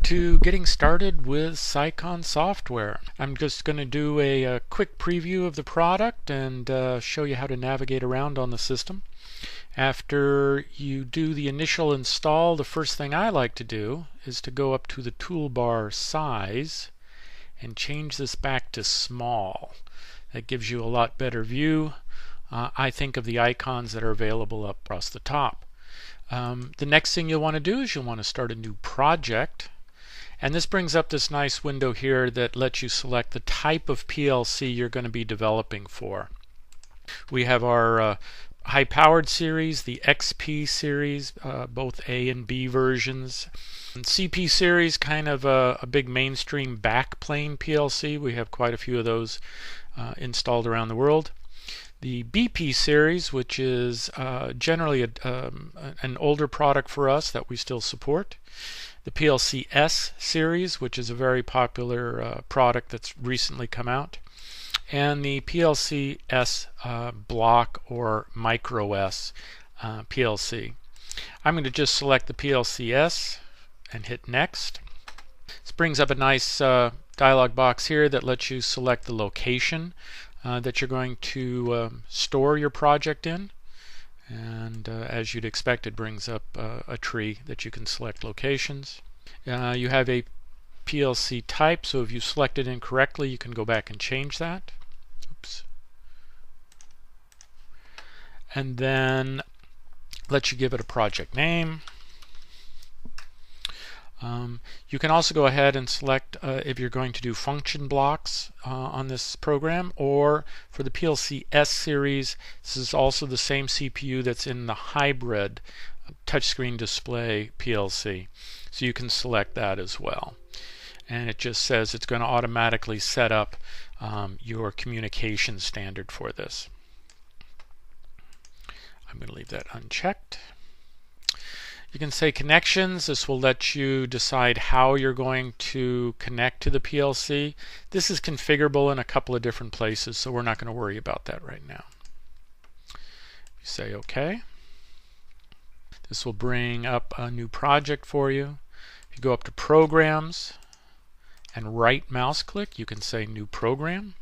to getting started with Cicon software. I'm just going to do a quick preview of the product and show you how to navigate around on the system. After you do the initial install, the first thing I like to do is to go up to the toolbar size and change this back to small. That gives you a lot better view, I think, of the icons that are available up across the top. The next thing you'll want to do is you'll want to start a new project, and this brings up this nice window here that lets you select the type of PLC you're going to be developing for. We have our high-powered series, the XP series, both A and B versions. And CP series, kind of a big mainstream backplane PLC. We have quite a few of those installed around the world. The BP series, which is generally an older product for us that we still support. The PLC-S series, which is a very popular product that's recently come out. And the PLC-S block or micro S PLC. I'm going to just select the PLC-S and hit Next. This brings up a nice dialog box here that lets you select the location that you're going to store your project in, and as you'd expect, it brings up a tree that you can select locations. You have a PLC type, so if you select it incorrectly you can go back and change that. Oops. And then let you give it a project name. You can also go ahead and select if you're going to do function blocks on this program, or for the PLC-S series, this is also the same CPU that's in the hybrid touchscreen display PLC. So you can select that as well. And it just says it's going to automatically set up your communication standard for this. I'm going to leave that unchecked. You can say connections. This will let you decide how you're going to connect to the PLC. This is configurable in a couple of different places, so we're not going to worry about that right now. You say OK. This will bring up a new project for you. If you go up to Programs and right mouse click, you can say New Program.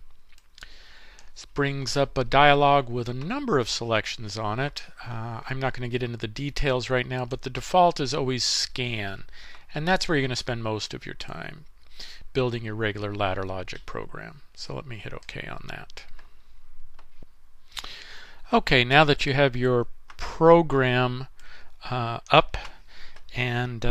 This brings up a dialog with a number of selections on it. I'm not going to get into the details right now, but the default is always Scan, and that's where you're going to spend most of your time building your regular ladder logic program. So let me hit OK on that. Okay, now that you have your program up and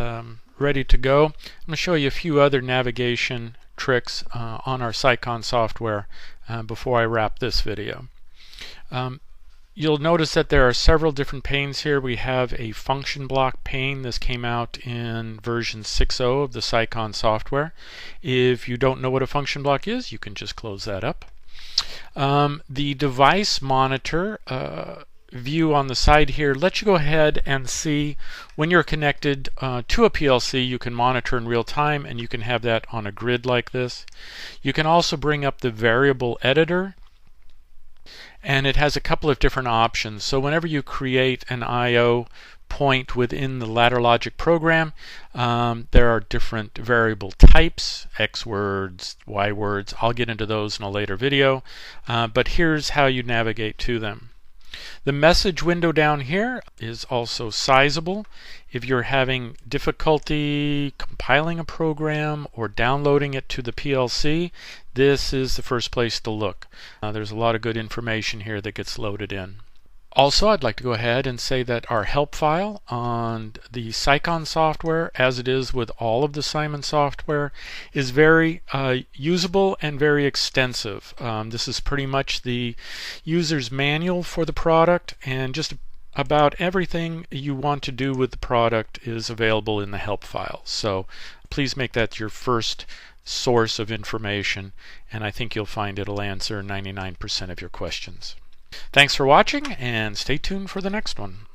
ready to go, I'm going to show you a few other navigation tricks on our Cicon software before I wrap this video. You'll notice that there are several different panes here. We have a function block pane. This came out in version 6.0 of the Cicon software. If you don't know what a function block is, you can just close that up. The device monitor view on the side here lets you go ahead and see when you're connected to a PLC. You can monitor in real time, and you can have that on a grid like this. You can also bring up the variable editor, and it has a couple of different options. So whenever you create an I/O point within the ladder logic program, there are different variable types, X words, Y words. I'll get into those in a later video, but here's how you navigate to them. The message window down here is also sizable. If you're having difficulty compiling a program or downloading it to the PLC, this is the first place to look. There's a lot of good information here that gets loaded in. Also, I'd like to go ahead and say that our help file on the Cicon software, as it is with all of the Cimon software, is very usable and very extensive. This is pretty much the user's manual for the product, and just about everything you want to do with the product is available in the help file. So please make that your first source of information, and I think you'll find it'll answer 99% of your questions. Thanks for watching, and stay tuned for the next one.